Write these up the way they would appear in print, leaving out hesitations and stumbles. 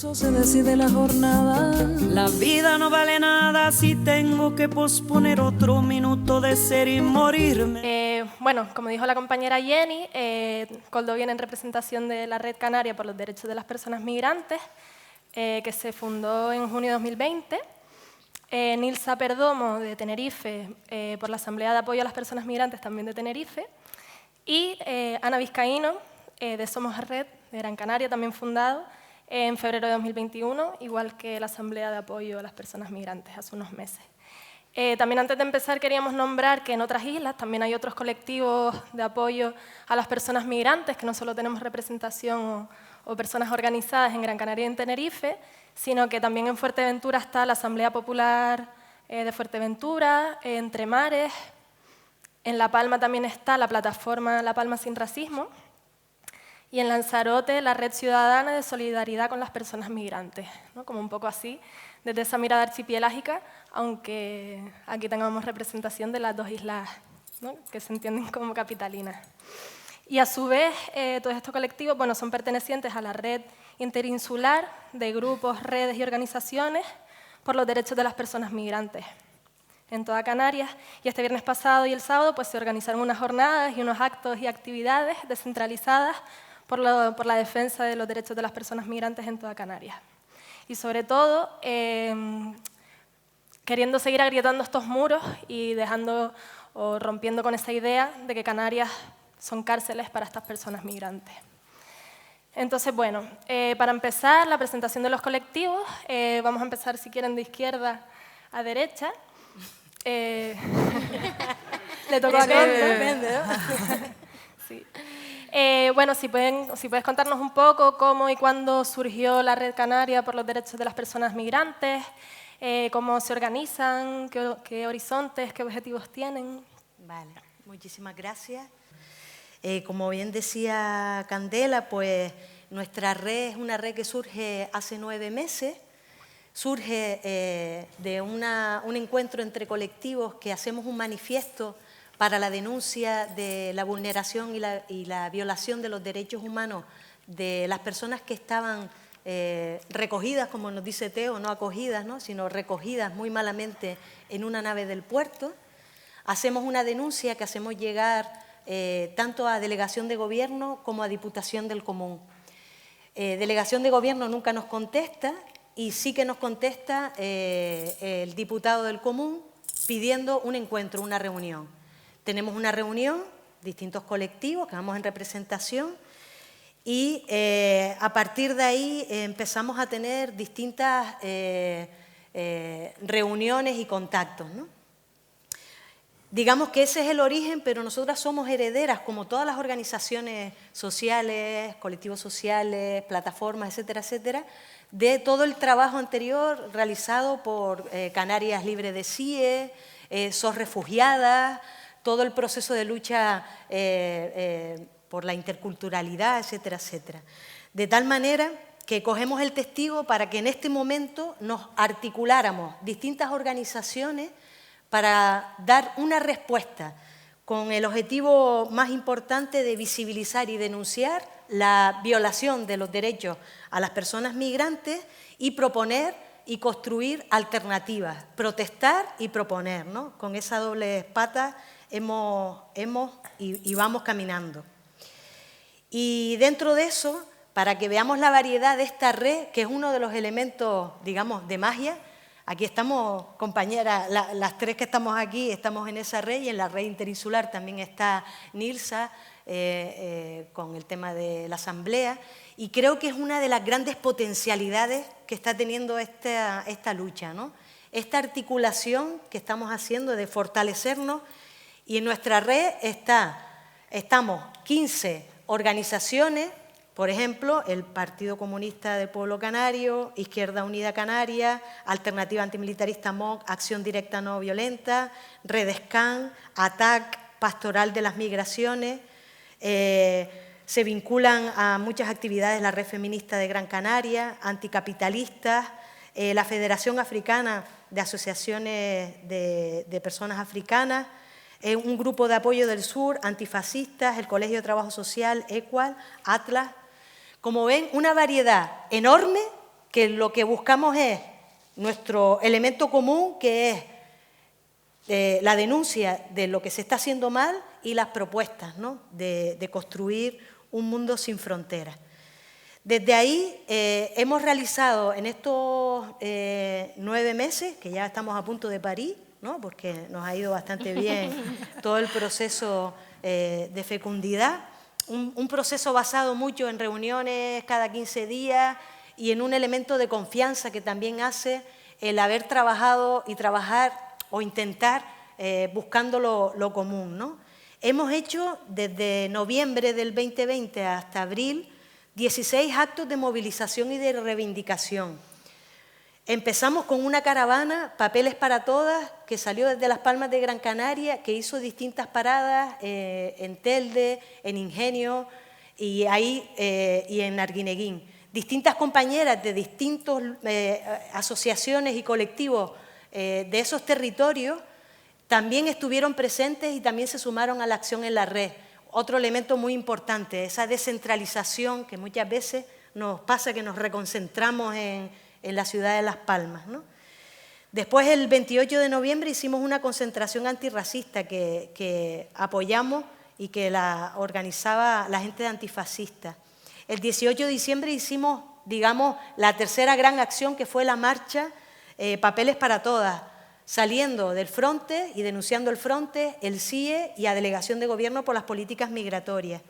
Se decide la jornada. La vida no vale nada si tengo que posponer otro minuto de ser y morirme. Bueno, como dijo la compañera Jenny, Koldo viene en representación de la Red Canaria por los Derechos de las Personas Migrantes, que se fundó en junio de 2020. Nilsa Perdomo, de Tenerife, por la Asamblea de Apoyo a las Personas Migrantes, también de Tenerife. Y Ana Vizcaíno, de Somos Red, de Gran Canaria, también fundado en febrero de 2021, igual que la Asamblea de Apoyo a las Personas Migrantes, hace unos meses. También antes de empezar queríamos nombrar que en otras islas también hay otros colectivos de apoyo a las personas migrantes, que no solo tenemos representación o personas organizadas en Gran Canaria y en Tenerife, sino que también en Fuerteventura está la Asamblea Popular de Fuerteventura, Entre Mares, en La Palma también está la plataforma La Palma Sin Racismo, y en Lanzarote la Red Ciudadana de Solidaridad con las Personas Migrantes, ¿no? Como un poco así, desde esa mirada archipelágica, aunque aquí tengamos representación de las dos islas, ¿no? Que se entienden como capitalinas. Y a su vez, todos estos colectivos son pertenecientes a la red interinsular de grupos, redes y organizaciones por los derechos de las personas migrantes en toda Canarias. Y este viernes pasado y el sábado se organizaron unas jornadas y unos actos y actividades descentralizadas por la defensa de los derechos de las personas migrantes en toda Canarias. Y sobre todo, queriendo seguir agrietando estos muros y dejando o rompiendo con esa idea de que Canarias son cárceles para estas personas migrantes. Entonces, bueno, para empezar la presentación de los colectivos, vamos a empezar, si quieren, de izquierda a derecha. Le tocó a Koldo. Sí. Bueno, si puedes contarnos un poco cómo y cuándo surgió la Red Canaria por los Derechos de las Personas Migrantes, cómo se organizan, qué horizontes, qué objetivos tienen. Vale, muchísimas gracias. Como bien decía Candela, pues nuestra red es una red que surge hace 9 meses. Surge de un encuentro entre colectivos que hacemos un manifiesto para la denuncia de la vulneración y la violación de los derechos humanos de las personas que estaban recogidas, como nos dice Teo, no acogidas, ¿no? Sino recogidas muy malamente en una nave del puerto. Hacemos una denuncia que hacemos llegar tanto a Delegación de Gobierno como a Diputación del Común. Delegación de Gobierno nunca nos contesta y sí que nos contesta el diputado del Común pidiendo un encuentro, una reunión. Tenemos una reunión, distintos colectivos que vamos en representación y a partir de ahí empezamos a tener distintas reuniones y contactos, ¿no? Digamos que ese es el origen, pero nosotras somos herederas, como todas las organizaciones sociales, colectivos sociales, plataformas, etcétera, etcétera, de todo el trabajo anterior realizado por Canarias Libre de CIE, SOS Refugiadas, todo el proceso de lucha por la interculturalidad, etcétera, etcétera. De tal manera que cogemos el testigo para que en este momento nos articuláramos distintas organizaciones para dar una respuesta con el objetivo más importante de visibilizar y denunciar la violación de los derechos a las personas migrantes y proponer y construir alternativas, protestar y proponer, ¿no? Con esa doble pata hemos y vamos caminando. Y dentro de eso, para que veamos la variedad de esta red, que es uno de los elementos, digamos, de magia, aquí estamos, compañeras, las tres que estamos aquí, estamos en esa red y en la red interinsular también está Nilsa con el tema de la asamblea y creo que es una de las grandes potencialidades que está teniendo esta lucha, ¿no? Esta articulación que estamos haciendo de fortalecernos y en nuestra red estamos 15 organizaciones. Por ejemplo, el Partido Comunista del Pueblo Canario, Izquierda Unida Canaria, Alternativa Antimilitarista MOC, Acción Directa No Violenta, Redescan, ATAC, Pastoral de las Migraciones. Se vinculan a muchas actividades la Red Feminista de Gran Canaria, Anticapitalistas, la Federación Africana de Asociaciones de Personas Africanas, un grupo de apoyo del sur, antifascistas, el Colegio de Trabajo Social, EQUAL, Atlas. Como ven, una variedad enorme que lo que buscamos es nuestro elemento común, que es la denuncia de lo que se está haciendo mal y las propuestas, ¿no?, de construir un mundo sin fronteras. Desde ahí hemos realizado en estos 9 meses, que ya estamos a punto de parir, ¿no?, porque nos ha ido bastante bien todo el proceso de fecundidad, un proceso basado mucho en reuniones cada 15 días y en un elemento de confianza que también hace el haber trabajado y trabajar o intentar buscando lo común, ¿no? Hemos hecho desde noviembre del 2020 hasta abril 16 actos de movilización y de reivindicación. Empezamos con una caravana, Papeles para Todas, que salió desde Las Palmas de Gran Canaria, que hizo distintas paradas en Telde, en Ingenio y en Arguineguín. Distintas compañeras de distintas asociaciones y colectivos de esos territorios también estuvieron presentes y también se sumaron a la acción en la red. Otro elemento muy importante, esa descentralización que muchas veces nos pasa, que nos reconcentramos en la ciudad de Las Palmas, ¿no? Después, el 28 de noviembre, hicimos una concentración antirracista que apoyamos y que la organizaba la gente de Antifascista. El 18 de diciembre hicimos, digamos, la tercera gran acción, que fue la marcha Papeles para Todas, saliendo del Fronte y denunciando el Fronte, el CIE y a Delegación de Gobierno por las políticas migratorias.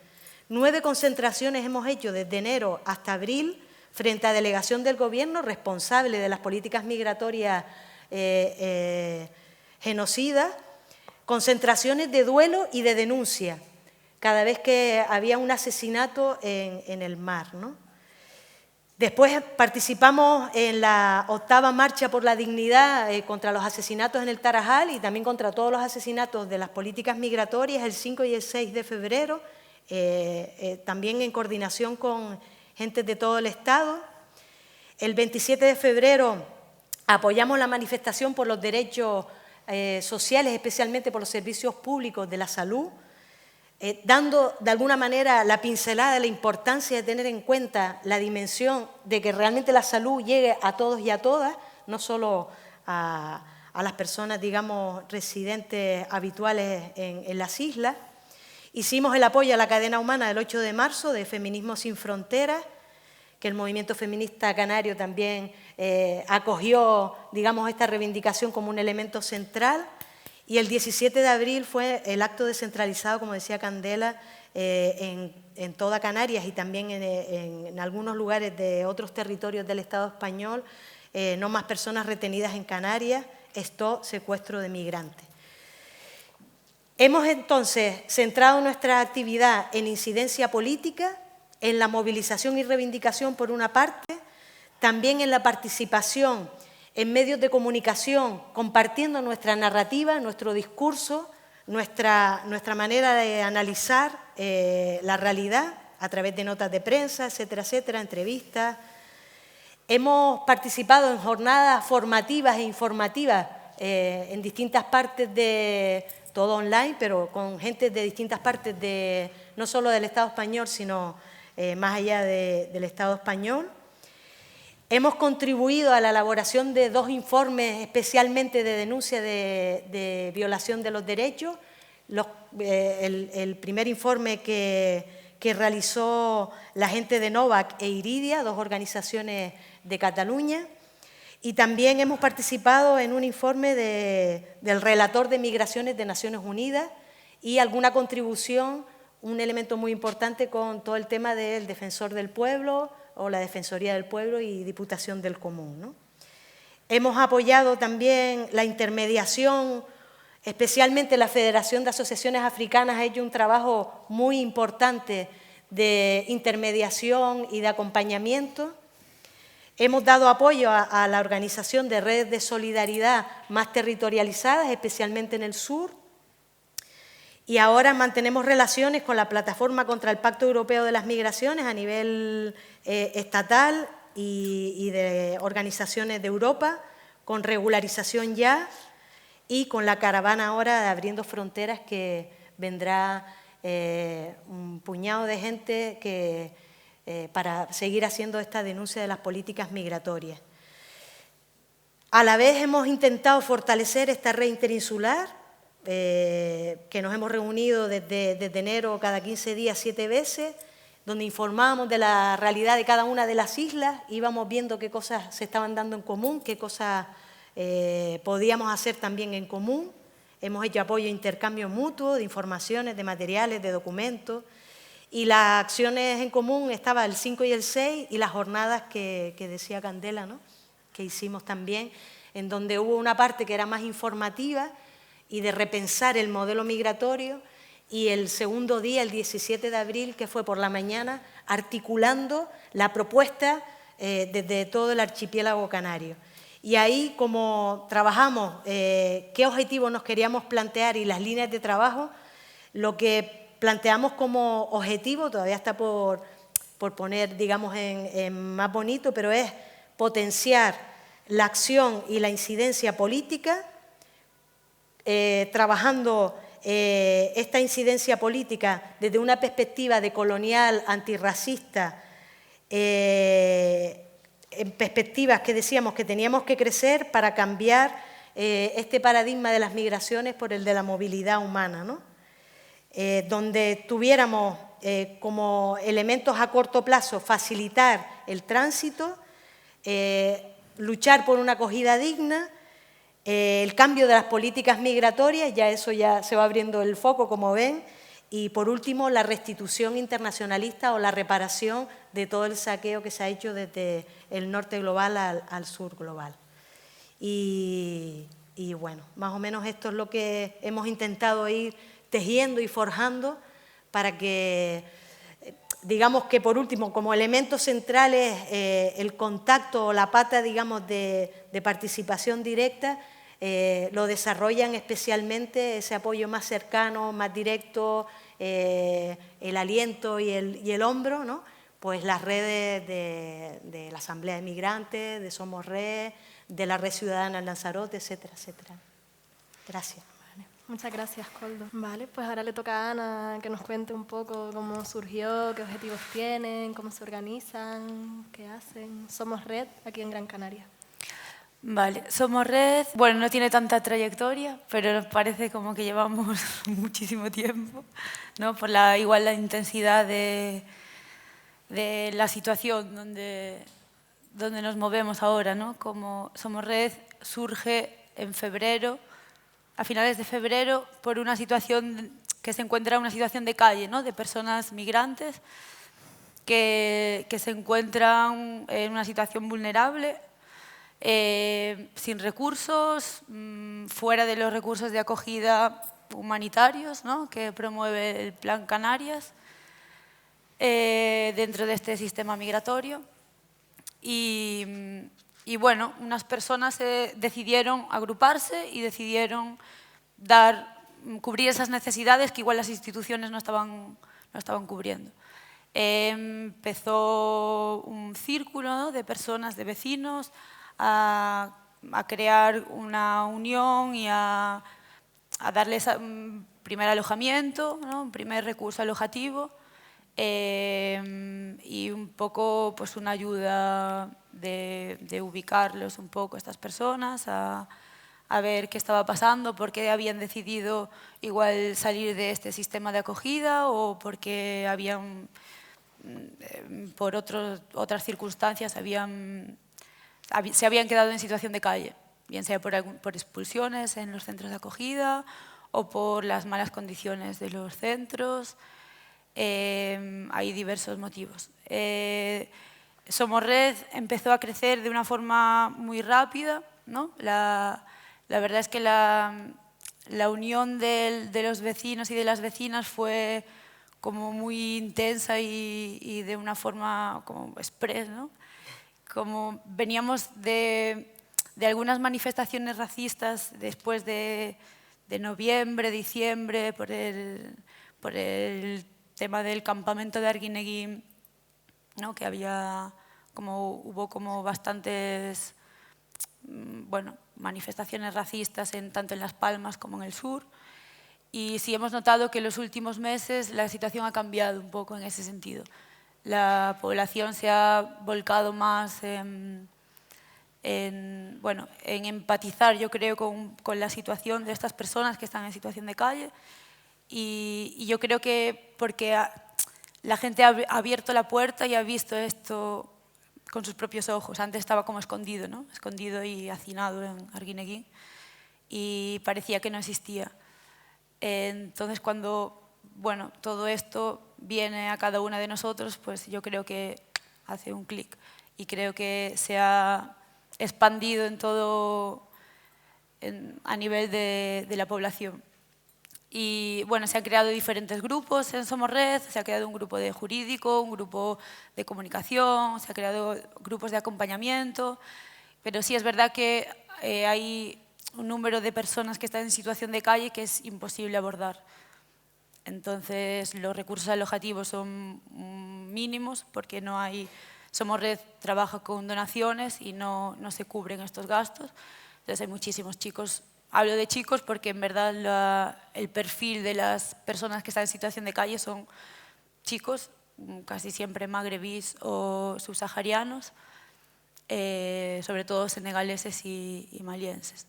9 concentraciones hemos hecho desde enero hasta abril frente a Delegación del Gobierno responsable de las políticas migratorias genocidas, concentraciones de duelo y de denuncia, cada vez que había un asesinato en el mar, ¿no? Después participamos en la 8ª Marcha por la Dignidad contra los asesinatos en el Tarajal y también contra todos los asesinatos de las políticas migratorias el 5 y el 6 de febrero, también en coordinación con gente de todo el Estado. El 27 de febrero apoyamos la manifestación por los derechos sociales, especialmente por los servicios públicos de la salud, dando de alguna manera la pincelada de la importancia de tener en cuenta la dimensión de que realmente la salud llegue a todos y a todas, no solo a las personas, digamos, residentes habituales en las islas. Hicimos el apoyo a la cadena humana del 8 de marzo de Feminismo sin Fronteras, que el movimiento feminista canario también acogió, digamos, esta reivindicación como un elemento central. Y el 17 de abril fue el acto descentralizado, como decía Candela, en toda Canarias y también en algunos lugares de otros territorios del Estado español, no más personas retenidas en Canarias, esto secuestro de migrantes. Hemos entonces centrado nuestra actividad en incidencia política, en la movilización y reivindicación por una parte, también en la participación en medios de comunicación, compartiendo nuestra narrativa, nuestro discurso, nuestra manera de analizar la realidad a través de notas de prensa, etcétera, etcétera, entrevistas. Hemos participado en jornadas formativas e informativas en distintas partes de todo online, pero con gente de distintas partes, no solo del Estado español, sino más allá del Estado español. Hemos contribuido a la elaboración de 2 informes especialmente de denuncia de violación de los derechos. El primer informe que realizó la gente de Novac e Iridia, 2 organizaciones de Cataluña. Y también hemos participado en un informe del relator de migraciones de Naciones Unidas y alguna contribución, un elemento muy importante con todo el tema del defensor del pueblo o la Defensoría del Pueblo y Diputación del Común, ¿no? Hemos apoyado también la intermediación, especialmente la Federación de Asociaciones Africanas ha hecho un trabajo muy importante de intermediación y de acompañamiento. Hemos dado apoyo a la organización de redes de solidaridad más territorializadas, especialmente en el sur. Y ahora mantenemos relaciones con la Plataforma contra el Pacto Europeo de las Migraciones a nivel estatal y de organizaciones de Europa, con Regularización Ya y con la caravana ahora de Abriendo Fronteras, que vendrá un puñado de gente que para seguir haciendo esta denuncia de las políticas migratorias. A la vez hemos intentado fortalecer esta red interinsular, que nos hemos reunido desde enero cada 15 días 7 veces, donde informábamos de la realidad de cada una de las islas, íbamos viendo qué cosas se estaban dando en común, qué cosas podíamos hacer también en común. Hemos hecho apoyo e intercambio mutuo de informaciones, de materiales, de documentos, y las acciones en común estaban el 5 y el 6 y las jornadas que decía Candela, ¿no?, que hicimos también, en donde hubo una parte que era más informativa y de repensar el modelo migratorio, y el segundo día, el 17 de abril, que fue por la mañana, articulando la propuesta desde todo el archipiélago canario. Y ahí, como trabajamos, qué objetivos nos queríamos plantear y las líneas de trabajo, lo que planteamos como objetivo, todavía está por poner, digamos, en más bonito, pero es potenciar la acción y la incidencia política, trabajando esta incidencia política desde una perspectiva decolonial, antirracista, en perspectivas que decíamos que teníamos que crecer para cambiar este paradigma de las migraciones por el de la movilidad humana, ¿no? Donde tuviéramos como elementos a corto plazo facilitar el tránsito, luchar por una acogida digna, el cambio de las políticas migratorias, ya eso ya se va abriendo el foco, como ven, y por último la restitución internacionalista o la reparación de todo el saqueo que se ha hecho desde el norte global al sur global. Y bueno, más o menos esto es lo que hemos intentado ir tejiendo y forjando para que, digamos que por último, como elementos centrales, el contacto o la pata, digamos, de participación directa, lo desarrollan especialmente ese apoyo más cercano, más directo, el aliento y el hombro, ¿no? Pues las redes de la Asamblea de Migrantes, de Somos Red, de la Red Ciudadana en Lanzarote, etcétera, etcétera. Gracias. Muchas gracias, Koldo. Vale, pues ahora le toca a Ana que nos cuente un poco cómo surgió, qué objetivos tienen, cómo se organizan, qué hacen. Somos Red aquí en Gran Canaria. Vale, Somos Red, bueno, no tiene tanta trayectoria, pero nos parece como que llevamos muchísimo tiempo, ¿no? Por igual la intensidad de la situación donde nos movemos ahora, ¿no? Como Somos Red surge en febrero, a finales de febrero, por una situación que se encuentra en una situación de calle, ¿no? De personas migrantes que se encuentran en una situación vulnerable, sin recursos, fuera de los recursos de acogida humanitarios, ¿no?, que promueve el Plan Canarias, dentro de este sistema migratorio. Y bueno, unas personas decidieron agruparse y decidieron cubrir esas necesidades que igual las instituciones no estaban cubriendo. Empezó un círculo, ¿no?, de personas, de vecinos, a crear una unión y a darles un primer alojamiento, ¿no?, un primer recurso alojativo, y un poco pues una ayuda de ubicarlos un poco, estas personas, a ver qué estaba pasando, por qué habían decidido igual salir de este sistema de acogida o porque habían, por otras circunstancias, se habían quedado en situación de calle, bien sea por expulsiones en los centros de acogida o por las malas condiciones de los centros. Hay diversos motivos. Somos Red empezó a crecer de una forma muy rápida, ¿no? La verdad es que la unión de los vecinos y de las vecinas fue como muy intensa y de una forma como express, ¿no? Como veníamos de algunas manifestaciones racistas después de noviembre, diciembre, por el tema del campamento de Arguineguín, ¿no?, que hubo como bastantes manifestaciones racistas tanto en Las Palmas como en el sur. Y sí hemos notado que en los últimos meses la situación ha cambiado un poco en ese sentido. la población se ha volcado más bueno, en empatizar, yo creo, con la situación de estas personas que están en situación de calle. Y yo creo que porque la gente ha abierto la puerta y ha visto esto con sus propios ojos. Antes estaba como escondido, ¿no? Escondido y hacinado en Arguineguín, y parecía que no existía. Entonces, cuando, bueno, todo esto viene a cada una de nosotros, pues yo creo que hace un clic, y creo que se ha expandido en todo, a nivel de la población. Y bueno, se han creado diferentes grupos en Somos Red, se ha creado un grupo de jurídico, un grupo de comunicación, se ha creado grupos de acompañamiento, pero sí es verdad que hay un número de personas que están en situación de calle que es imposible abordar. Entonces, los recursos alojativos son mínimos porque no hay... Somos Red trabaja con donaciones y no se cubren estos gastos. Entonces, hay muchísimos chicos. Hablo de chicos porque en verdad el perfil de las personas que están en situación de calle son chicos, casi siempre magrebíes o subsaharianos, sobre todo senegaleses y malienses.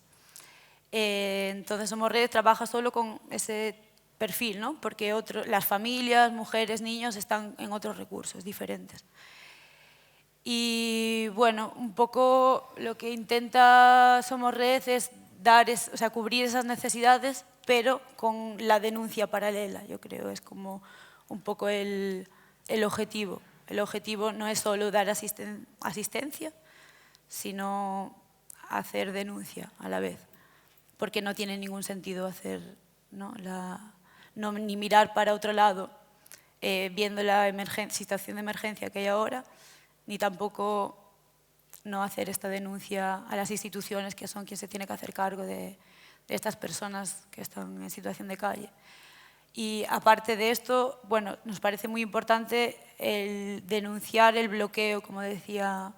Entonces, Somos Red trabaja solo con ese perfil, ¿no? Porque las familias, mujeres, niños están en otros recursos diferentes. Y bueno, un poco lo que intenta Somos Red es cubrir esas necesidades, pero con la denuncia paralela, yo creo, es como un poco el objetivo. El objetivo no es solo dar asistencia, sino hacer denuncia a la vez, porque no tiene ningún sentido hacer, ¿no? Ni mirar para otro lado viendo la situación de emergencia que hay ahora, ni tampoco no hacer esta denuncia a las instituciones, que son quienes se tienen que hacer cargo de estas personas que están en situación de calle. Y aparte de esto, bueno, nos parece muy importante el denunciar el bloqueo, como decía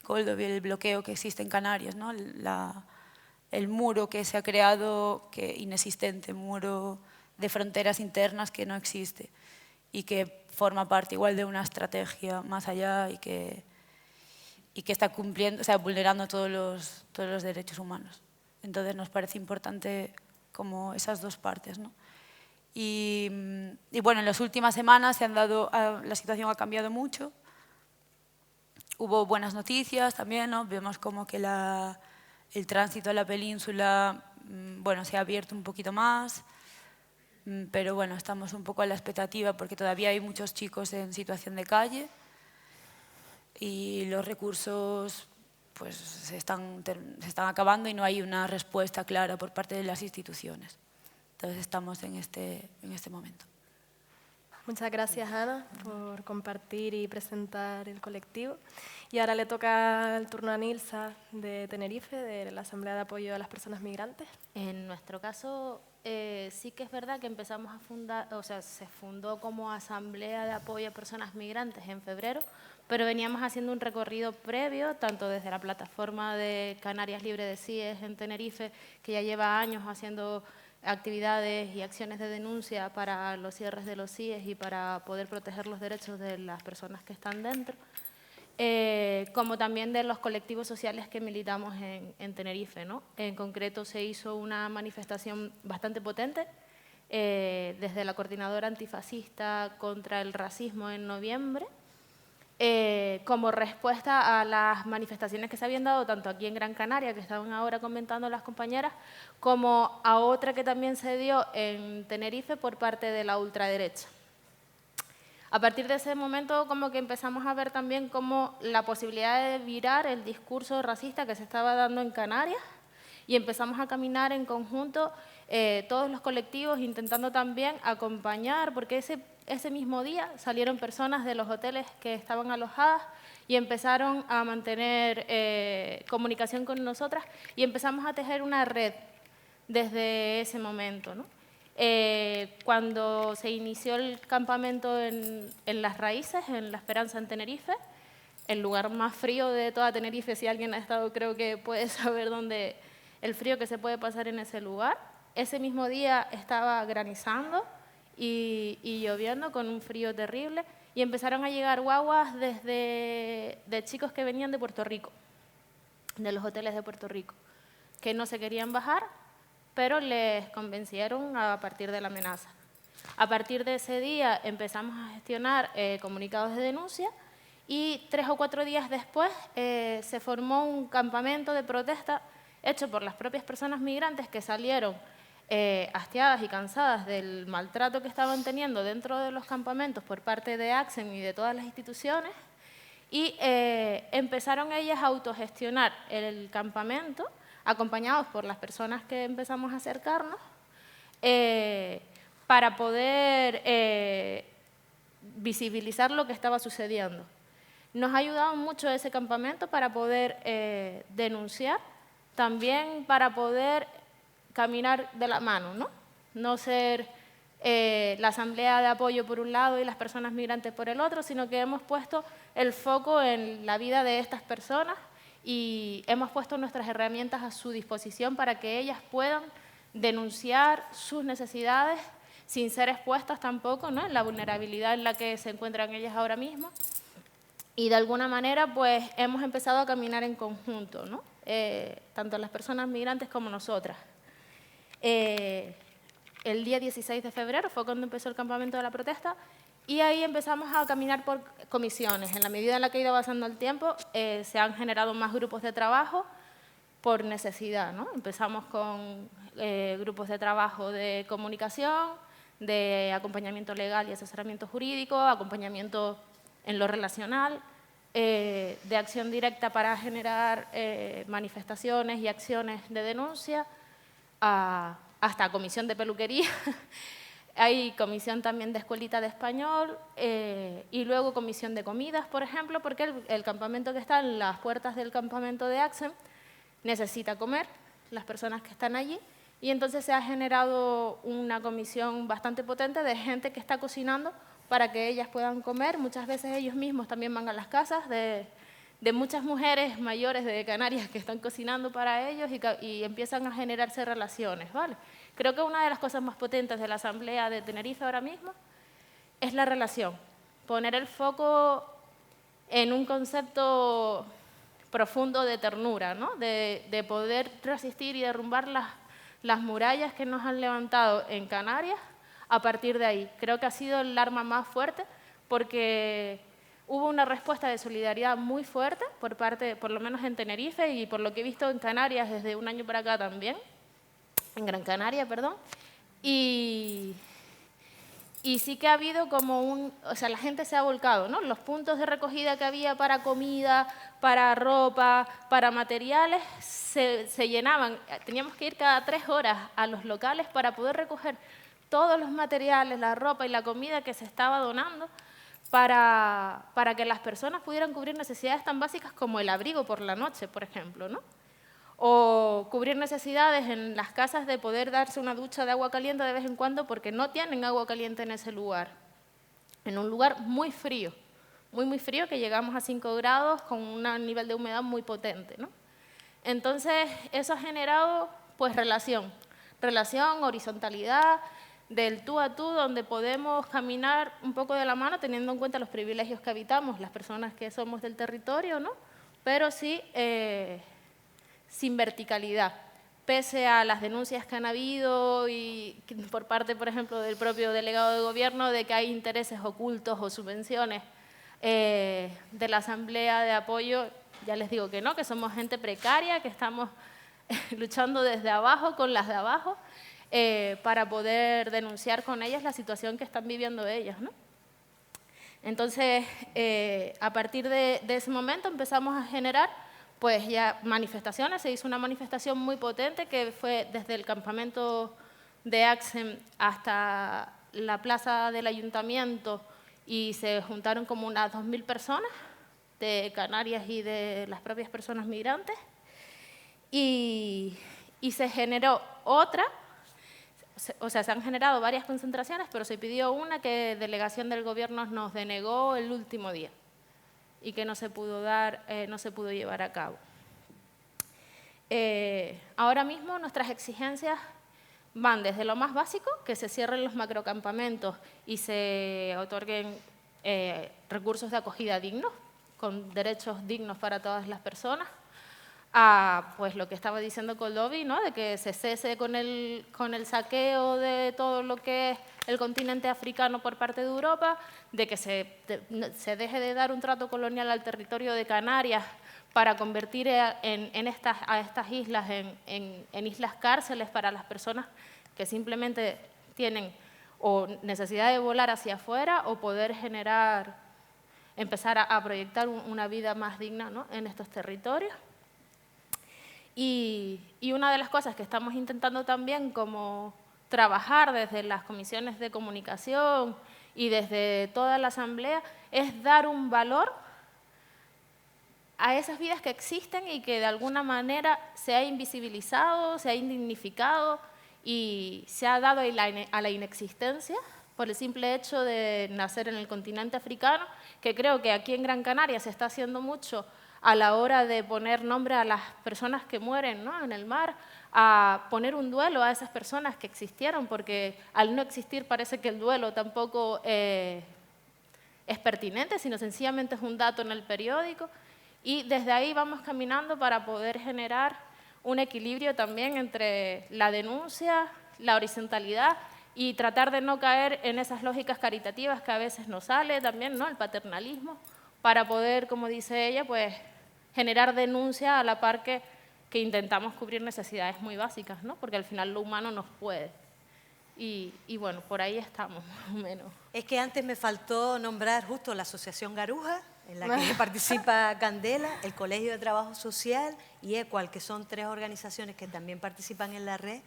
Koldo, el bloqueo que existe en Canarias, ¿no? El muro que se ha creado, inexistente, muro de fronteras internas que no existe y que forma parte igual de una estrategia más allá y que está cumpliendo, vulnerando todos los derechos humanos. Entonces nos parece importante como esas dos partes, ¿no? Y bueno, en las últimas semanas la situación ha cambiado mucho. Hubo buenas noticias también, ¿no? Vemos como que el tránsito a la península, bueno, se ha abierto un poquito más, pero bueno, estamos un poco a la expectativa porque todavía hay muchos chicos en situación de calle y los recursos pues se están acabando y no hay una respuesta clara por parte de las instituciones. Entonces estamos en este momento. Muchas gracias, Ana, por compartir y presentar el colectivo. Y ahora le toca el turno a Nilsa de Tenerife, de la Asamblea de Apoyo a las Personas Migrantes. En nuestro caso, sí que es verdad que empezamos a fundar, o sea, se fundó como Asamblea de Apoyo a Personas Migrantes en febrero, pero veníamos haciendo un recorrido previo, tanto desde la plataforma de Canarias Libre de CIES en Tenerife, que ya lleva años haciendo actividades y acciones de denuncia para los cierres de los CIES y para poder proteger los derechos de las personas que están dentro, como también de los colectivos sociales que militamos en Tenerife, ¿no? En concreto se hizo una manifestación bastante potente desde la Coordinadora Antifascista contra el Racismo en noviembre, como respuesta a las manifestaciones que se habían dado tanto aquí en Gran Canaria, que estaban ahora comentando las compañeras, como a otra que también se dio en Tenerife por parte de la ultraderecha. A partir de ese momento como que empezamos a ver también como la posibilidad de virar el discurso racista que se estaba dando en Canarias y empezamos a caminar en conjunto todos los colectivos intentando también acompañar, porque ese mismo día salieron personas de los hoteles que estaban alojadas y empezaron a mantener comunicación con nosotras y empezamos a tejer una red desde ese momento, ¿no? Cuando se inició el campamento en Las Raíces, en La Esperanza, en Tenerife, el lugar más frío de toda Tenerife, si alguien ha estado creo que puede saber dónde el frío que se puede pasar en ese lugar. Ese mismo día estaba granizando y lloviendo con un frío terrible y empezaron a llegar guaguas de chicos que venían de Puerto Rico, de los hoteles de Puerto Rico, que no se querían bajar, pero les convencieron a partir de la amenaza. A partir de ese día empezamos a gestionar comunicados de denuncia y 3 o 4 días después se formó un campamento de protesta hecho por las propias personas migrantes que salieron hastiadas y cansadas del maltrato que estaban teniendo dentro de los campamentos por parte de ACSEM y de todas las instituciones, y empezaron ellas a autogestionar el campamento, acompañados por las personas que empezamos a acercarnos, para poder visibilizar lo que estaba sucediendo. Nos ha ayudado mucho ese campamento para poder denunciar, también para poder caminar de la mano, ¿no? No ser la asamblea de apoyo por un lado y las personas migrantes por el otro, sino que hemos puesto el foco en la vida de estas personas y hemos puesto nuestras herramientas a su disposición para que ellas puedan denunciar sus necesidades sin ser expuestas tampoco, ¿no?, en la vulnerabilidad en la que se encuentran ellas ahora mismo. Y de alguna manera pues hemos empezado a caminar en conjunto, ¿no? Tanto las personas migrantes como nosotras. El día 16 de febrero fue cuando empezó el campamento de la protesta y ahí empezamos a caminar por comisiones. En la medida en la que ha ido avanzando el tiempo, se han generado más grupos de trabajo por necesidad, ¿no? Empezamos con grupos de trabajo de comunicación, de acompañamiento legal y asesoramiento jurídico, acompañamiento en lo relacional, de acción directa para generar manifestaciones y acciones de denuncia, hasta comisión de peluquería. Hay comisión también de escuelita de español y luego comisión de comidas, por ejemplo, porque el campamento que está en las puertas del campamento de ACSEM necesita comer, las personas que están allí, y entonces se ha generado una comisión bastante potente de gente que está cocinando para que ellas puedan comer. Muchas veces ellos mismos también van a las casas de muchas mujeres mayores de Canarias que están cocinando para ellos y empiezan a generarse relaciones, ¿vale? Creo que una de las cosas más potentes de la Asamblea de Tenerife ahora mismo es la relación, poner el foco en un concepto profundo de ternura, ¿no? De poder resistir y derrumbar las murallas que nos han levantado en Canarias a partir de ahí. Creo que ha sido el arma más fuerte porque hubo una respuesta de solidaridad muy fuerte por parte, por lo menos en Tenerife y por lo que he visto en Canarias desde un año para acá también, en Gran Canaria, perdón, y sí que ha habido como o sea, la gente se ha volcado, ¿no? Los puntos de recogida que había para comida, para ropa, para materiales, se llenaban. Teníamos que ir cada 3 horas a los locales para poder recoger todos los materiales, la ropa y la comida que se estaba donando para que las personas pudieran cubrir necesidades tan básicas como el abrigo por la noche, por ejemplo, ¿no? O cubrir necesidades en las casas de poder darse una ducha de agua caliente de vez en cuando porque no tienen agua caliente en ese lugar. En un lugar muy frío, muy frío, que llegamos a 5 grados con un nivel de humedad muy potente, ¿no? Entonces, eso ha generado pues relación, horizontalidad, del tú a tú, donde podemos caminar un poco de la mano teniendo en cuenta los privilegios que habitamos, las personas que somos del territorio, ¿no? Pero sí sin verticalidad, pese a las denuncias que han habido y por parte, por ejemplo, del propio delegado de gobierno de que hay intereses ocultos o subvenciones de la Asamblea de Apoyo. Ya les digo que no, que somos gente precaria, que estamos luchando desde abajo con las de abajo para poder denunciar con ellas la situación que están viviendo ellas, ¿no? Entonces, a partir de ese momento empezamos a generar pues ya manifestaciones. Se hizo una manifestación muy potente que fue desde el campamento de ACSEM hasta la plaza del ayuntamiento y se juntaron como unas 2000 personas de Canarias y de las propias personas migrantes y se generó otra. O sea, se han generado varias concentraciones, pero se pidió una que delegación del gobierno nos denegó el último día y que no se pudo llevar a cabo. Ahora mismo nuestras exigencias van desde lo más básico, que se cierren los macrocampamentos y se otorguen recursos de acogida dignos, con derechos dignos para todas las personas, a pues lo que estaba diciendo Koldovi, ¿no? De que se cese con el saqueo de todo lo que es el continente africano por parte de Europa, de que se deje de dar un trato colonial al territorio de Canarias para convertir a estas islas en islas cárceles para las personas que simplemente tienen o necesidad de volar hacia afuera o poder empezar a proyectar una vida más digna, ¿no? En estos territorios. Y una de las cosas que estamos intentando también como trabajar desde las comisiones de comunicación y desde toda la asamblea es dar un valor a esas vidas que existen y que de alguna manera se ha invisibilizado, se ha indignificado y se ha dado a la inexistencia por el simple hecho de nacer en el continente africano, que creo que aquí en Gran Canaria se está haciendo mucho a la hora de poner nombre a las personas que mueren, ¿no? En el mar, a poner un duelo a esas personas que existieron, porque al no existir parece que el duelo tampoco es pertinente, sino sencillamente es un dato en el periódico. Y desde ahí vamos caminando para poder generar un equilibrio también entre la denuncia, la horizontalidad y tratar de no caer en esas lógicas caritativas que a veces nos sale también, ¿no? El paternalismo, para poder, como dice ella, pues generar denuncia a la par que intentamos cubrir necesidades muy básicas, ¿no? Porque al final lo humano nos puede. Y bueno, por ahí estamos, más o menos. Es que antes me faltó nombrar justo la Asociación Garuja, en la que participa Candela, el Colegio de Trabajo Social y EQUAL, que son 3 organizaciones que también participan en la red,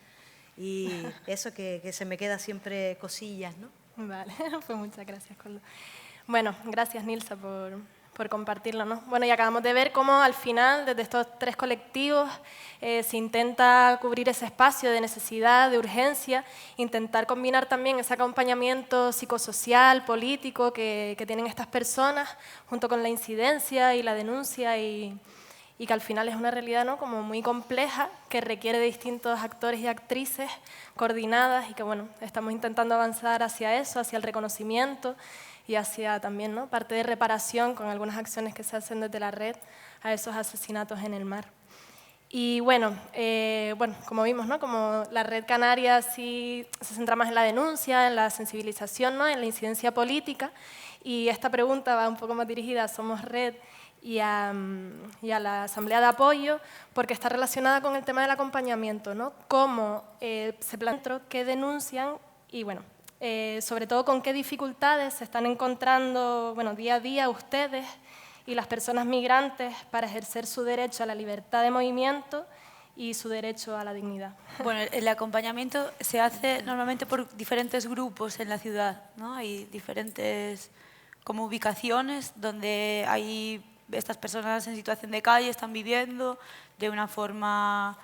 y eso que se me queda siempre cosillas, ¿no? Vale, pues muchas gracias, Coldo. Bueno, gracias, Nilsa, por compartirlo, ¿no? Bueno, y acabamos de ver cómo al final, desde estos 3 colectivos, se intenta cubrir ese espacio de necesidad, de urgencia, intentar combinar también ese acompañamiento psicosocial, político que tienen estas personas, junto con la incidencia y la denuncia, y que al final es una realidad, ¿no? Como muy compleja, que requiere de distintos actores y actrices coordinadas, y que bueno, estamos intentando avanzar hacia eso, hacia el reconocimiento y hacia también, ¿no? Parte de reparación con algunas acciones que se hacen desde la red a esos asesinatos en el mar. Y bueno, como vimos, ¿no? Como la Red Canaria sí se centra más en la denuncia, en la sensibilización, ¿no? En la incidencia política, y esta pregunta va un poco más dirigida a Somos Red y a la Asamblea de Apoyo, porque está relacionada con el tema del acompañamiento, ¿no? Cómo se plantean, qué denuncian y, bueno, sobre todo con qué dificultades se están encontrando, bueno, día a día ustedes y las personas migrantes para ejercer su derecho a la libertad de movimiento y su derecho a la dignidad. Bueno, el acompañamiento se hace normalmente por diferentes grupos en la ciudad, ¿no? Hay diferentes como ubicaciones donde hay estas personas en situación de calle están viviendo de una forma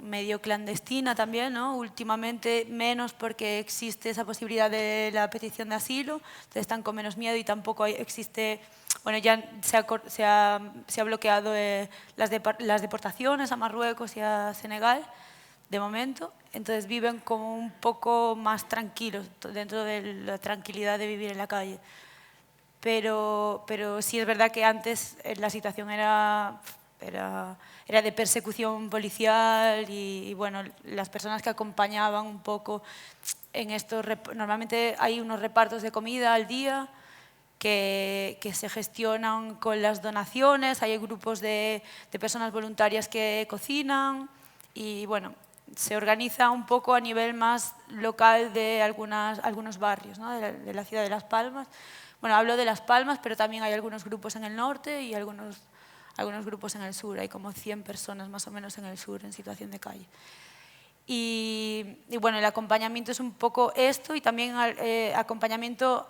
medio clandestina también, ¿no? Últimamente menos porque existe esa posibilidad de la petición de asilo, entonces están con menos miedo y tampoco existe, bueno, ya se ha bloqueado las deportaciones a Marruecos y a Senegal de momento, entonces viven como un poco más tranquilos dentro de la tranquilidad de vivir en la calle. Pero sí es verdad que antes la situación era de persecución policial y bueno, las personas que acompañaban un poco en estos... Normalmente hay unos repartos de comida al día que se gestionan con las donaciones, hay grupos de personas voluntarias que cocinan y bueno, se organiza un poco a nivel más local de algunos barrios, ¿no? de la ciudad de Las Palmas. Bueno, hablo de Las Palmas, pero también hay algunos grupos en el norte y algunos grupos en el sur. Hay como 100 personas más o menos en el sur en situación de calle. Y bueno, el acompañamiento es un poco esto y también acompañamiento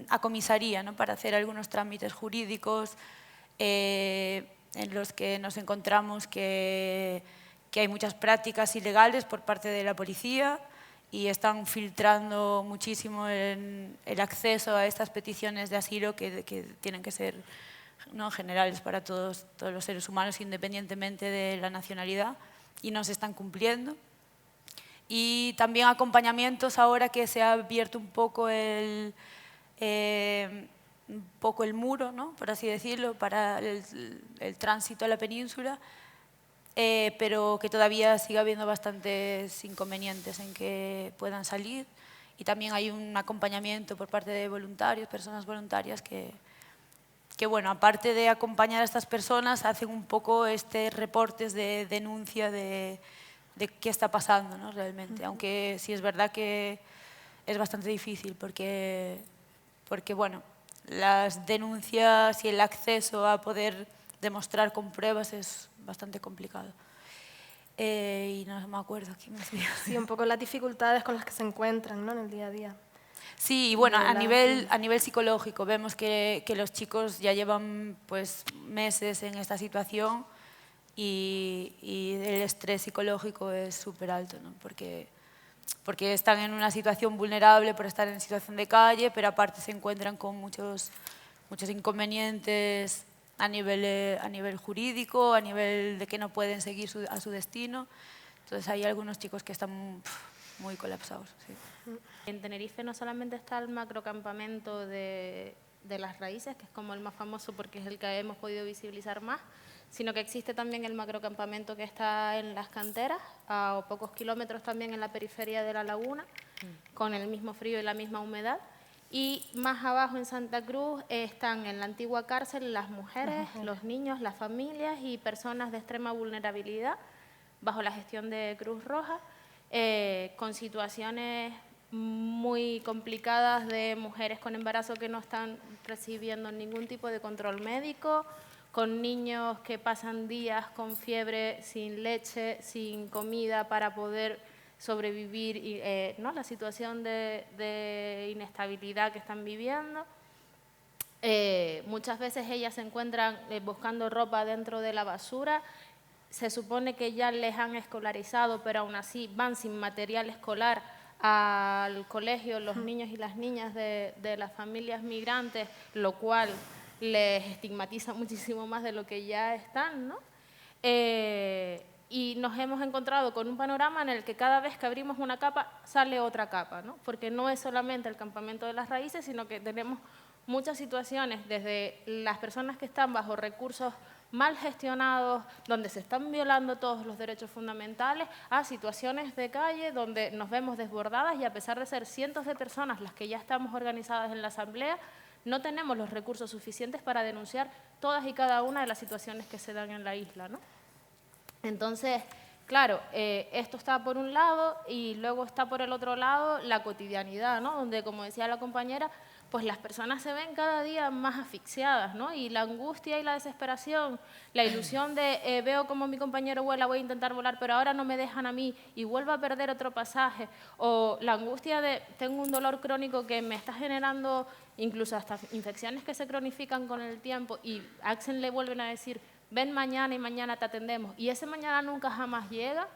a comisaría, ¿no? Para hacer algunos trámites jurídicos en los que nos encontramos que hay muchas prácticas ilegales por parte de la policía y están filtrando muchísimo el acceso a estas peticiones de asilo que tienen que ser, ¿no? generales para todos los seres humanos independientemente de la nacionalidad y no se están cumpliendo. Y también acompañamientos ahora que se ha abierto un poco el un poco el muro, ¿no?, por así decirlo, para el tránsito a la península, pero que todavía sigue habiendo bastantes inconvenientes en que puedan salir, y también hay un acompañamiento por parte de voluntarios, personas voluntarias que bueno, aparte de acompañar a estas personas, hacen un poco reportes de denuncia de qué está pasando, ¿no?, realmente, aunque sí es verdad que es bastante difícil porque bueno, las denuncias y el acceso a poder demostrar con pruebas es bastante complicado. Y no me acuerdo quién me decía. Sí, un poco las dificultades con las que se encuentran, ¿no?, en el día a día. Sí, y bueno, a nivel psicológico vemos que los chicos ya llevan pues meses en esta situación y el estrés psicológico es súper alto, ¿no?, porque están en una situación vulnerable por estar en situación de calle, pero aparte se encuentran con muchos inconvenientes a nivel jurídico, a nivel de que no pueden seguir a su destino. Entonces hay algunos chicos que están muy colapsados. Sí. En Tenerife no solamente está el macrocampamento de las raíces, que es como el más famoso porque es el que hemos podido visibilizar más, sino que existe también el macrocampamento que está en las canteras, a pocos kilómetros también en la periferia de la laguna, con el mismo frío y la misma humedad. Y más abajo en Santa Cruz están en la antigua cárcel las mujeres, los niños, las familias y personas de extrema vulnerabilidad bajo la gestión de Cruz Roja, con situaciones muy complicadas de mujeres con embarazo que no están recibiendo ningún tipo de control médico, con niños que pasan días con fiebre, sin leche, sin comida para poder sobrevivir, y, ¿no?, la situación de inestabilidad que están viviendo. Muchas veces ellas se encuentran buscando ropa dentro de la basura. Se supone que ya les han escolarizado, pero aún así van sin material escolar al colegio los niños y las niñas de las familias migrantes, lo cual les estigmatiza muchísimo más de lo que ya están, ¿no? Y nos hemos encontrado con un panorama en el que cada vez que abrimos una capa sale otra capa, ¿no? Porque no es solamente el campamento de las raíces, sino que tenemos muchas situaciones, desde las personas que están bajo recursos mal gestionados, donde se están violando todos los derechos fundamentales, a situaciones de calle donde nos vemos desbordadas y a pesar de ser cientos de personas las que ya estamos organizadas en la asamblea, no tenemos los recursos suficientes para denunciar todas y cada una de las situaciones que se dan en la isla, ¿no? Entonces, claro, esto está por un lado y luego está por el otro lado la cotidianidad, ¿no? Donde, como decía la compañera, pues las personas se ven cada día más asfixiadas, ¿no? Y la angustia y la desesperación, la ilusión de veo como mi compañero vuela, voy a intentar volar, pero ahora no me dejan a mí y vuelvo a perder otro pasaje, o la angustia de tengo un dolor crónico que me está generando incluso hasta infecciones que se cronifican con el tiempo y a Axel le vuelven a decir ven mañana y mañana te atendemos, y ese mañana nunca jamás llega.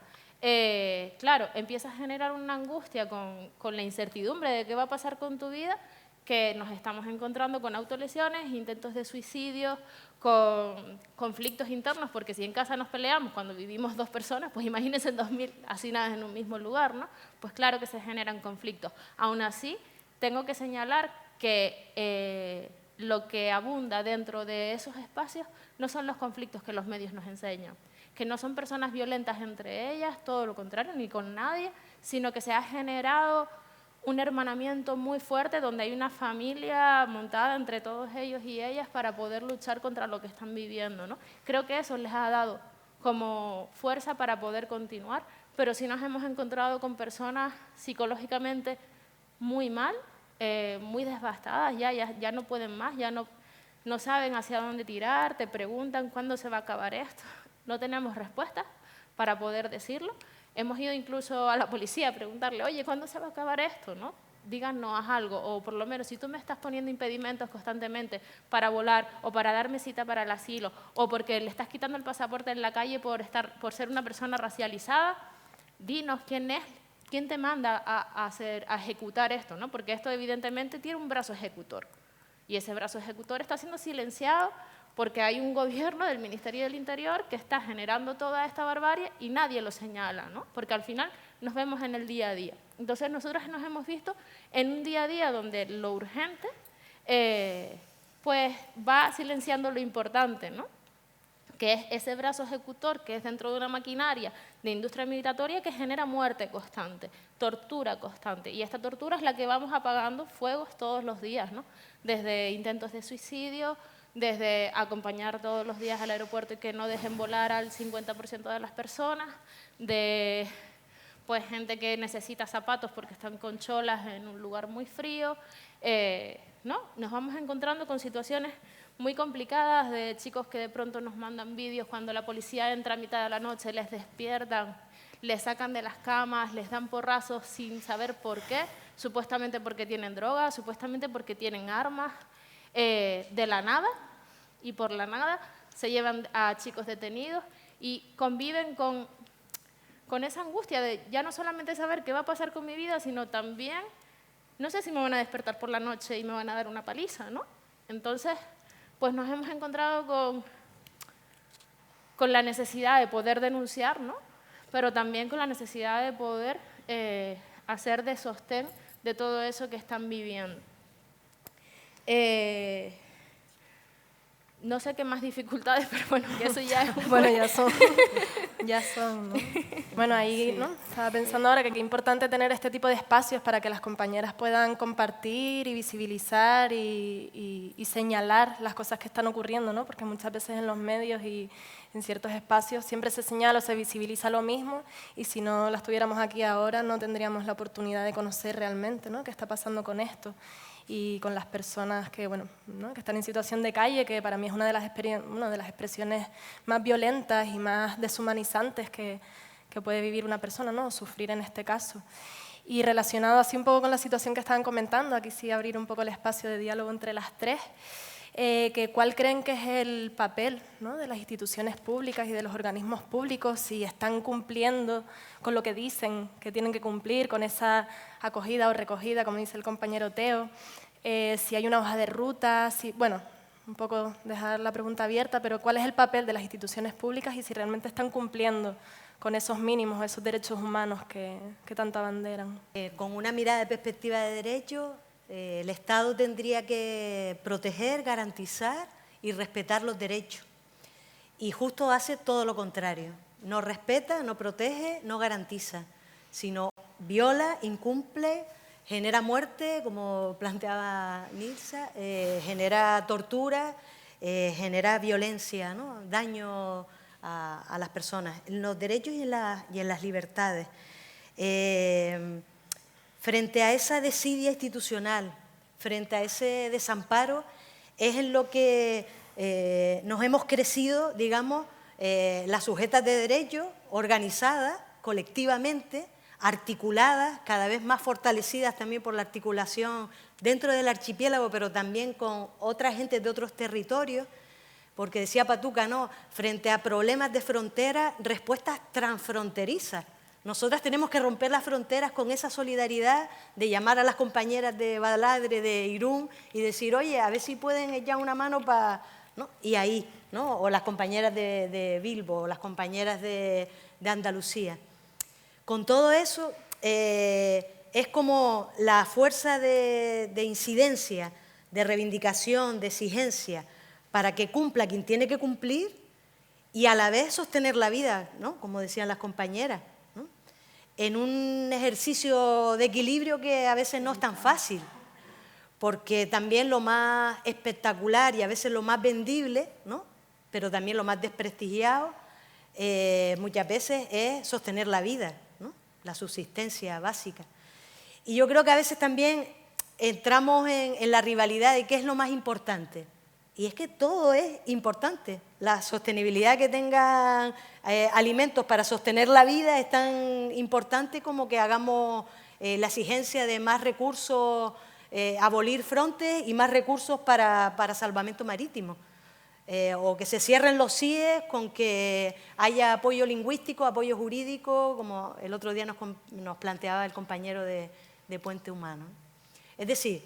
Claro, empieza a generar una angustia con la incertidumbre de qué va a pasar con tu vida, que nos estamos encontrando con autolesiones, intentos de suicidio, con conflictos internos, porque si en casa nos peleamos cuando vivimos dos personas, pues imagínense 2000 hacinadas en un mismo lugar, ¿no? Pues claro que se generan conflictos. Aún así, tengo que señalar que lo que abunda dentro de esos espacios no son los conflictos que los medios nos enseñan, que no son personas violentas entre ellas, todo lo contrario, ni con nadie, sino que se ha generado un hermanamiento muy fuerte donde hay una familia montada entre todos ellos y ellas para poder luchar contra lo que están viviendo, ¿no? Creo que eso les ha dado como fuerza para poder continuar, pero sí nos hemos encontrado con personas psicológicamente muy mal, muy devastadas, ya no pueden más, ya no saben hacia dónde tirar, te preguntan cuándo se va a acabar esto, no tenemos respuestas para poder decirlo. Hemos ido incluso a la policía a preguntarle, oye, ¿cuándo se va a acabar esto? ¿No? Díganos, haz algo, o por lo menos si tú me estás poniendo impedimentos constantemente para volar o para darme cita para el asilo o porque le estás quitando el pasaporte en la calle por ser una persona racializada, dinos quién es, quién te manda a ejecutar esto, ¿no? Porque esto evidentemente tiene un brazo ejecutor y ese brazo ejecutor está siendo silenciado porque hay un gobierno del Ministerio del Interior que está generando toda esta barbarie y nadie lo señala, ¿no? Porque al final nos vemos en el día a día. Entonces nosotros nos hemos visto en un día a día donde lo urgente pues va silenciando lo importante, ¿no? Que es ese brazo ejecutor que es dentro de una maquinaria de industria migratoria que genera muerte constante, tortura constante. Y esta tortura es la que vamos apagando fuegos todos los días, ¿no? Desde intentos de suicidio, desde acompañar todos los días al aeropuerto y que no dejen volar al 50% de las personas, de pues, gente que necesita zapatos porque están con cholas en un lugar muy frío, ¿no? Nos vamos encontrando con situaciones muy complicadas de chicos que de pronto nos mandan vídeos cuando la policía entra a mitad de la noche, les despiertan, les sacan de las camas, les dan porrazos sin saber por qué, supuestamente porque tienen droga, supuestamente porque tienen armas, de la nada, y por la nada se llevan a chicos detenidos y conviven con esa angustia de ya no solamente saber qué va a pasar con mi vida, sino también, no sé si me van a despertar por la noche y me van a dar una paliza, ¿no? Entonces, pues nos hemos encontrado con la necesidad de poder denunciar, ¿no? Pero también con la necesidad de poder hacer de sostén de todo eso que están viviendo. No sé qué más dificultades, pero bueno, que eso ya es un Bueno, ya son, ¿no? Bueno, ahí, ¿no? Estaba pensando ahora que qué importante tener este tipo de espacios para que las compañeras puedan compartir y visibilizar y señalar las cosas que están ocurriendo, ¿no? Porque muchas veces en los medios y en ciertos espacios siempre se señala o se visibiliza lo mismo y si no las tuviéramos aquí ahora no tendríamos la oportunidad de conocer realmente, ¿no? Qué está pasando con esto y con las personas que, bueno, ¿no? que están en situación de calle, que para mí es una de las expresiones más violentas y más deshumanizantes que puede vivir una persona, ¿no? O sufrir en este caso. Y relacionado así un poco con la situación que estaban comentando, aquí sí abrir un poco el espacio de diálogo entre las tres, que ¿cuál creen que es el papel, ¿no? de las instituciones públicas y de los organismos públicos, si están cumpliendo con lo que dicen que tienen que cumplir, con esa acogida o recogida, como dice el compañero Teo, si hay una hoja de ruta, bueno, un poco dejar la pregunta abierta, pero ¿cuál es el papel de las instituciones públicas y si realmente están cumpliendo con esos mínimos, esos derechos humanos que tanto abanderan? Con una mirada de perspectiva de derecho, el Estado tendría que proteger, garantizar y respetar los derechos. Y justo hace todo lo contrario. No respeta, no protege, no garantiza, sino viola, incumple, genera muerte, como planteaba Nilsa, genera tortura, genera violencia, ¿no? Daño a las personas, en los derechos y en las libertades. Frente a esa desidia institucional, frente a ese desamparo, es en lo que nos hemos crecido, digamos, las sujetas de derecho, organizadas colectivamente, articuladas, cada vez más fortalecidas también por la articulación dentro del archipiélago, pero también con otra gente de otros territorios, porque decía Patuca, ¿no? Frente a problemas de frontera, respuestas transfronterizas. Nosotras tenemos que romper las fronteras con esa solidaridad de llamar a las compañeras de Baladre, de Irún, y decir, oye, a ver si pueden echar una mano para... ¿no? Y ahí, ¿no? O las compañeras de Bilbo, o las compañeras de Andalucía. Con todo eso, es como la fuerza de incidencia, de reivindicación, de exigencia, para que cumpla quien tiene que cumplir y a la vez sostener la vida, ¿no? Como decían las compañeras, ¿no? En un ejercicio de equilibrio que a veces no es tan fácil, porque también lo más espectacular y a veces lo más vendible, ¿no? Pero también lo más desprestigiado, muchas veces es sostener la vida, ¿no? La subsistencia básica. Y yo creo que a veces también entramos en la rivalidad de qué es lo más importante. Y es que todo es importante. La sostenibilidad que tengan alimentos para sostener la vida es tan importante como que hagamos la exigencia de más recursos, abolir frontes y más recursos para salvamento marítimo. O que se cierren los CIE con que haya apoyo lingüístico, apoyo jurídico, como el otro día nos planteaba el compañero de Puente Humano. Es decir,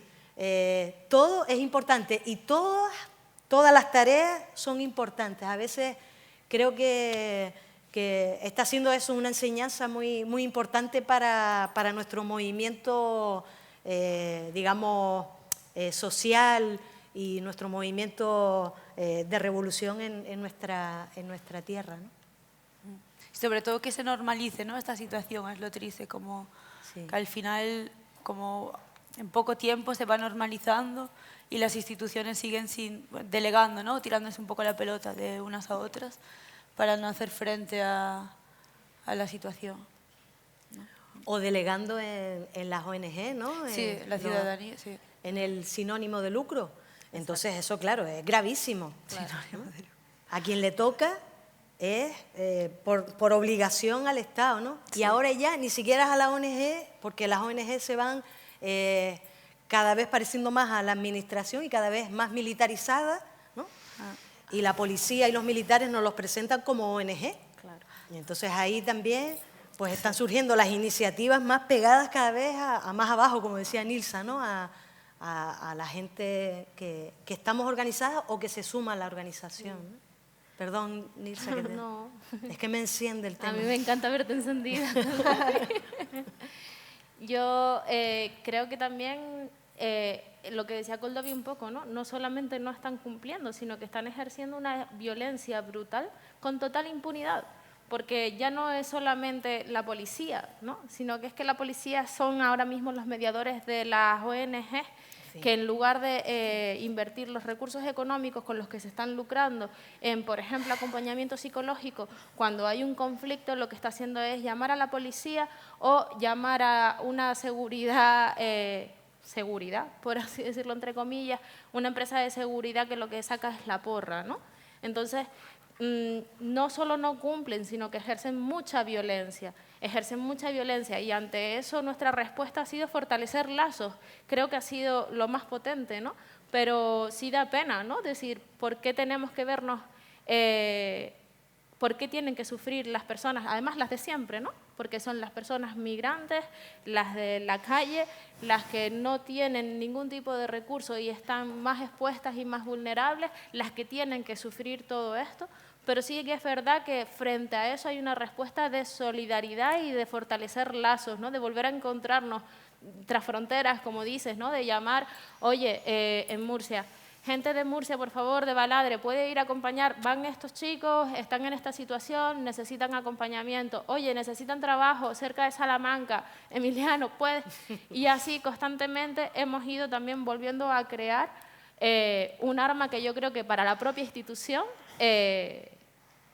todo es importante y todas las tareas son importantes. A veces creo que está siendo eso una enseñanza muy, muy importante para nuestro movimiento, digamos, social y nuestro movimiento de revolución en nuestra tierra, ¿no? Sobre todo que se normalice, ¿no?, esta situación, es lo triste, como Sí. que al final, como en poco tiempo se va normalizando y las instituciones siguen delegando, ¿no?, tirándose un poco la pelota de unas a otras para no hacer frente a la situación. O delegando en las ONG, ¿no? Sí, la ciudadanía, sí. En el sinónimo de lucro. Entonces eso, claro, es gravísimo. ¿No? A quien le toca es por obligación al Estado, ¿no? Sí. Y ahora ya ni siquiera es a la ONG, porque las ONG se van cada vez pareciendo más a la administración y cada vez más militarizadas, ¿no? Y la policía y los militares nos los presentan como ONG. Claro. Y entonces ahí también pues están surgiendo las iniciativas más pegadas cada vez a más abajo, como decía Nilsa, ¿no? A la gente que estamos organizadas o que se suma a la organización, ¿no? Perdón, Nilsa, que No. es que me enciende el tema. A mí me encanta verte encendida. Yo creo que también lo que decía Koldovi un poco, ¿no? No solamente no están cumpliendo, sino que están ejerciendo una violencia brutal con total impunidad. Porque ya no es solamente la policía, ¿no? Sino que es que la policía son ahora mismo los mediadores de las ONG, sí, que en lugar de invertir los recursos económicos con los que se están lucrando en, por ejemplo, acompañamiento psicológico, cuando hay un conflicto lo que está haciendo es llamar a la policía o llamar a una seguridad, por así decirlo entre comillas, una empresa de seguridad que lo que saca es la porra, ¿no? Entonces, no solo no cumplen, sino que ejercen mucha violencia y ante eso nuestra respuesta ha sido fortalecer lazos. Creo que ha sido lo más potente, ¿no? Pero sí da pena, ¿no? Decir, ¿por qué tenemos que vernos, por qué tienen que sufrir las personas, además las de siempre, ¿no? Porque son las personas migrantes, las de la calle, las que no tienen ningún tipo de recurso y están más expuestas y más vulnerables, las que tienen que sufrir todo esto. Pero sí que es verdad que frente a eso hay una respuesta de solidaridad y de fortalecer lazos, ¿no? De volver a encontrarnos tras fronteras, como dices, ¿no? De llamar, oye, en Murcia, gente de Murcia, por favor, de Baladre, puede ir a acompañar, van estos chicos, están en esta situación, necesitan acompañamiento, oye, necesitan trabajo cerca de Salamanca, Emiliano, puede. Y así constantemente hemos ido también volviendo a crear un arma que yo creo que para la propia institución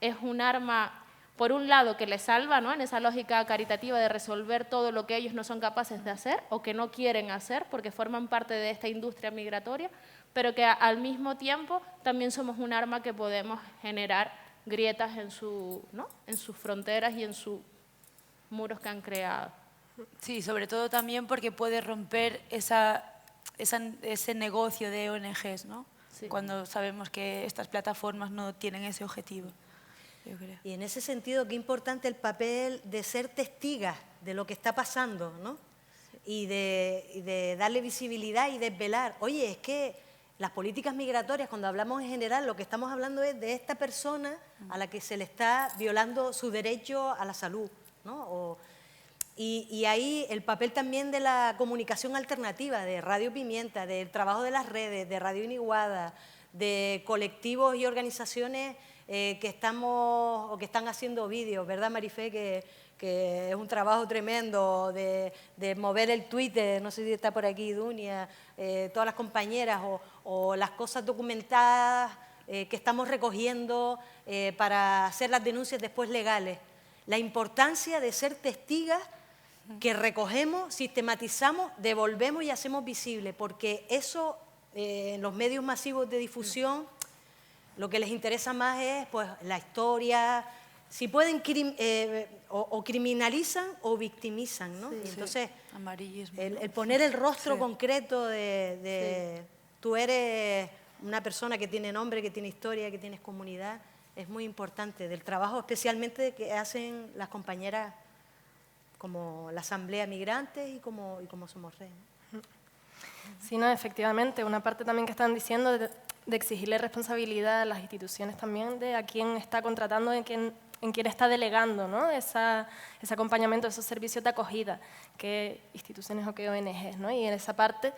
es un arma, por un lado, que les salva, ¿no? En esa lógica caritativa de resolver todo lo que ellos no son capaces de hacer o que no quieren hacer porque forman parte de esta industria migratoria, pero que al mismo tiempo también somos un arma que podemos generar grietas en sus fronteras y en sus muros que han creado. Sí, sobre todo también porque puede romper ese negocio de ONGs, ¿no? Sí. Cuando sabemos que estas plataformas no tienen ese objetivo, yo creo. Y en ese sentido, qué importante el papel de ser testigas de lo que está pasando, ¿no? Sí. Y de darle visibilidad y desvelar. Oye, es que las políticas migratorias, cuando hablamos en general, lo que estamos hablando es de esta persona a la que se le está violando su derecho a la salud, ¿no? Y ahí el papel también de la comunicación alternativa, de Radio Pimienta, del trabajo de las redes, de Radio Iniguada, de colectivos y organizaciones que están haciendo vídeos, ¿verdad, Marifé? Que es un trabajo tremendo de mover el Twitter, no sé si está por aquí Dunia, todas las compañeras, o las cosas documentadas que estamos recogiendo para hacer las denuncias después legales. La importancia de ser testigas que recogemos, sistematizamos, devolvemos y hacemos visible, porque eso en los medios masivos de difusión lo que les interesa más es pues, la historia, si pueden o criminalizan o victimizan, ¿no? Sí, y entonces amarillismo, el poner el rostro concreto de tú eres una persona que tiene nombre, que tiene historia, que tienes comunidad, es muy importante, del trabajo especialmente que hacen las compañeras como la Asamblea Migrantes y como Somos Red, ¿no? Sí, no, efectivamente, una parte también que están diciendo de exigirle responsabilidad a las instituciones también de a quién está contratando, en en quién está delegando, ¿no? ese acompañamiento, esos servicios de acogida, qué instituciones o qué ONGs, ¿no? Y en esa parte,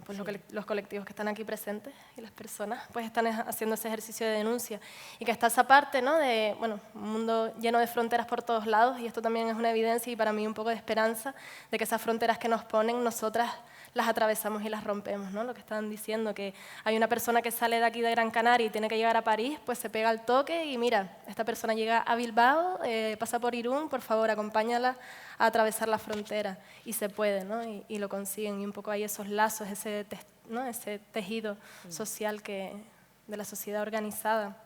pues los colectivos que están aquí presentes y las personas pues están haciendo ese ejercicio de denuncia. Y que está esa parte, ¿no? De, bueno, un mundo lleno de fronteras por todos lados, y esto también es una evidencia y para mí un poco de esperanza de que esas fronteras que nos ponen, nosotras las atravesamos y las rompemos, ¿no? Lo que estaban diciendo, que hay una persona que sale de aquí de Gran Canaria y tiene que llegar a París, pues se pega al toque y mira, esta persona llega a Bilbao, pasa por Irún, por favor, acompáñala a atravesar la frontera. Y se puede, ¿no? Y lo consiguen. Y un poco hay esos lazos, ese tejido social de la sociedad organizada.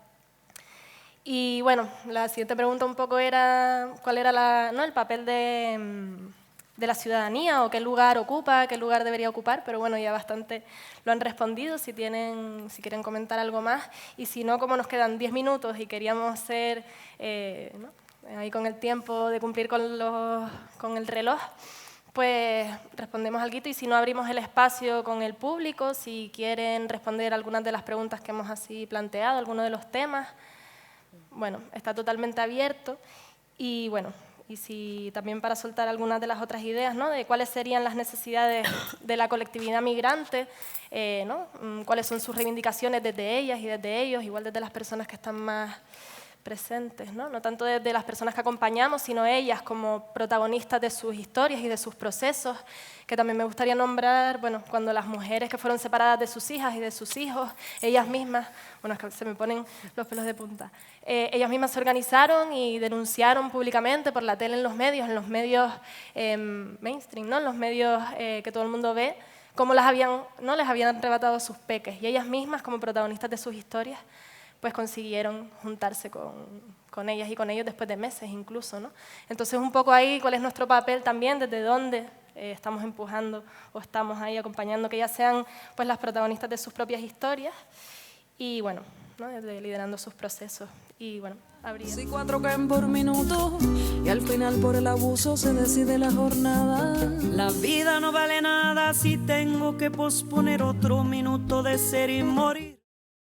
Y bueno, la siguiente pregunta un poco era cuál era el papel de la ciudadanía o qué lugar ocupa, qué lugar debería ocupar, pero bueno, ya bastante lo han respondido, si quieren comentar algo más, y si no, como nos quedan 10 minutos y queríamos ser, ahí con el tiempo de cumplir con el reloj, pues respondemos algo, y si no, abrimos el espacio con el público, si quieren responder algunas de las preguntas que hemos así planteado, algunos de los temas, bueno, está totalmente abierto, y bueno, y si también para soltar algunas de las otras ideas, ¿no? De cuáles serían las necesidades de la colectividad migrante, ¿no? Cuáles son sus reivindicaciones desde ellas y desde ellos, igual desde las personas que están más presentes, ¿no? No tanto desde las personas que acompañamos, sino ellas como protagonistas de sus historias y de sus procesos, que también me gustaría nombrar, bueno, cuando las mujeres que fueron separadas de sus hijas y de sus hijos, ellas mismas, bueno, es que se me ponen los pelos de punta, ellas mismas se organizaron y denunciaron públicamente por la tele, en los medios mainstream, ¿no? En los medios que todo el mundo ve, cómo les habían arrebatado sus peques, y ellas mismas como protagonistas de sus historias, pues consiguieron juntarse con ellas y con ellos después de meses incluso, ¿no? Entonces, un poco ahí, ¿cuál es nuestro papel también? ¿Desde dónde estamos empujando o estamos ahí acompañando que ellas sean pues, las protagonistas de sus propias historias? Y bueno, ¿no? Desde liderando sus procesos. Y bueno, habría... Si 4 caen por minuto y al final por el abuso se decide la jornada. La vida no vale nada si tengo que posponer otro minuto de ser y morir.